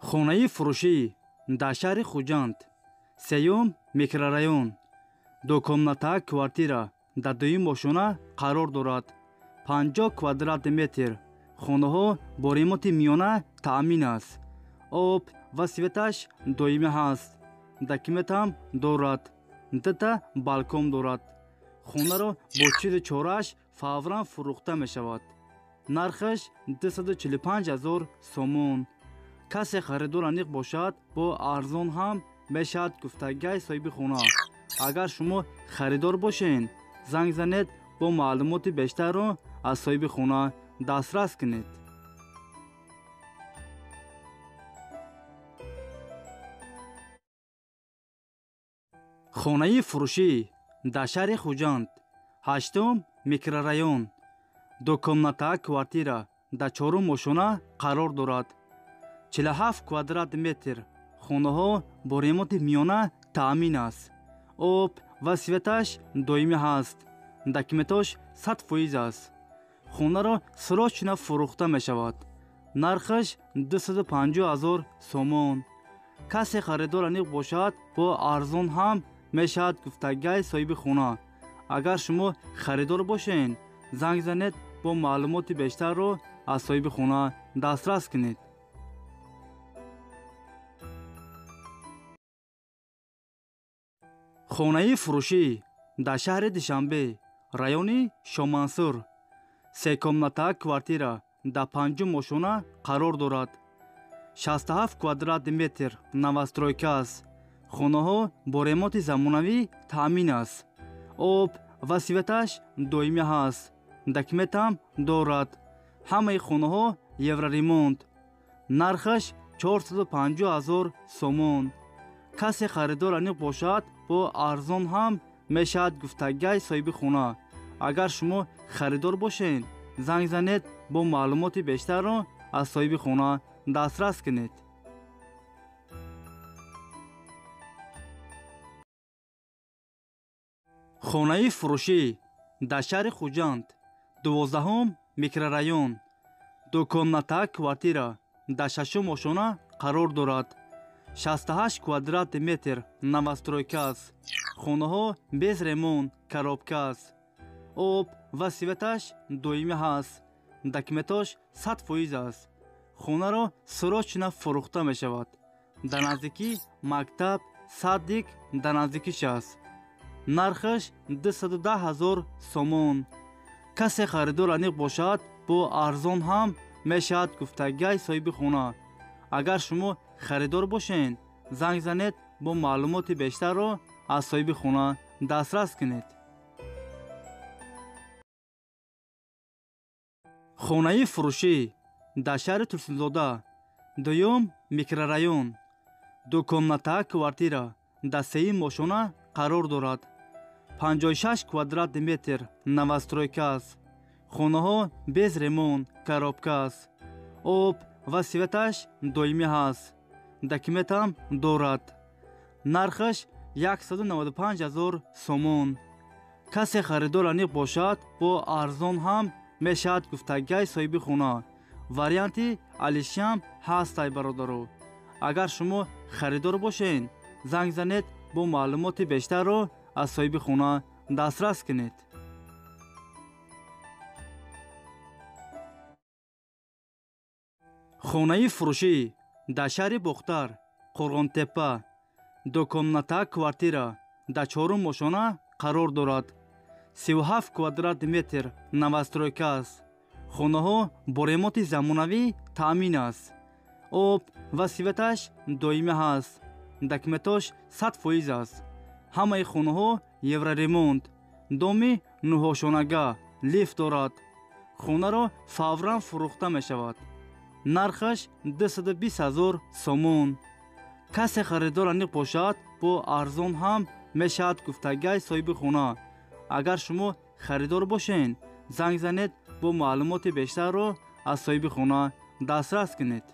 хонаи фурӯшӣ дар шаҳри Хуҷанд, сеюм микрорайон, дукомната квартира дар дуюм ошона қарор дорад. 50 квадрат метр. хонаҳо бо ремонти миёна таъмин аст. об ва светаш доимӣ ҳаст. документам дорад. дата балкон дорад. хонаро бо чизи чорааш фавран фурӯхта мешавад. нархаш 245 000 сомон. касе харидор аниқ бошад, бо арзон ҳам мешавад гуфтагиҳои соҳиби хона. агар шумо харидор бошед, занг занед, бо маълумоти бештарро аз соҳиби хона дастрас кунед. хонаи фурӯшӣ дар шаҳри Хуҷанд, 8 микрорайон, дукомната квартира дар 4 ошона қарор дорад. 47 квадрат метр. хонаҳо бо ремонти миёна таъмин аст. об ва светаш доимӣ ҳаст. документош 100% аст. хонаро срочно фурӯхта мешавад. нархаш 250 000 сомон. касе харидор аниқ бошад, бо арзон ҳам мешавад гуфтагиҳои соҳиби хона. агар шумо харидор бошед, занг занед, бо маълумоти бештарро аз соҳиби хона дастрас кунед. хонаи фурӯшӣ дар шаҳри Душанбе, райони Шомансур, 3 комната квартира дар 5 ошона қарор дорад. 67 квадрат метр. новостройка аст. хонаҳо бо ремонти замонавӣ таъмин аст. об ва светаш доимӣ ҳаст. документам дорад. ҳамаи хонаҳо евроремонт. нархаш 450 000 сомон. касе харидор аниқ бошад, бо арзон ҳам мешавад гуфтагиҳои соҳиби хона. агар шумо харидор бошед, занг занед, бо маълумоти бештарро аз соҳиби хона дастрас кунед. хонаи фурӯшӣ дар шаҳри Хуҷанд, 12 микрорайон, дукомната квартира дар 6 ошона қарор дорад. 68 квадрат метр. новостройка аст. хонаҳо без ремонт, коробка аст. об ва светаш доимӣ ҳаст. документош 100% аст. хонаро срочно фурӯхта мешавад. дар наздикӣ мактаб, садик дар наздикиш аст. нархаш 210 000 сомон. касе харидор аниқ бошад, бо арзон ҳам мешавад гуфтагиҳои соҳиби хона. агар шумо харидор бошед, занг занед, бо маълумоти бештарро аз соҳиби хона дастрас кунед. хонаи фурӯшӣ дар шаҳри Турсунзода, 2 микрорайон, дукомната квартира дар 3 ошона қарор дорад. 56 квадрат метр. новостройка аст. хонаҳо без ремонт, коробка аст. об ва светаш доимӣ ҳаст. документам дорад. нархаш 195 000 сомон. касе харидор аниқ бошад, бо арзон ҳам мешавад гуфтагиҳои соҳиби хона. варианти алишам ҳаст ай бародаро. агар шумо харидор бошед, занг занед, бо маълумоти бештарро аз соҳиби хона дастрас кунед. хонаи фурӯшӣ дар шаҳри Бухтар, Қурғонтепа, дукомната квартира дар 4 ошона қарор дорад. 37 квадрат метр. новостройка аст. хонаҳо бо ремонти замонавӣ таъмин аст. об ва светаш доимӣ ҳаст. документош 100% аст. ҳамаи хонаҳо евроремонт. доми 9-ошонага лифт дорад. хонаро фавран фурӯхта мешавад. нархаш 220 000 сомон. касе харидор аниқ бошад, бо арзон ҳам мешавад гуфтагиҳои соҳиби хона. агар шумо харидор бошед, занг занед, бо маълумоти бештарро аз соҳиби хона дастрас кунед.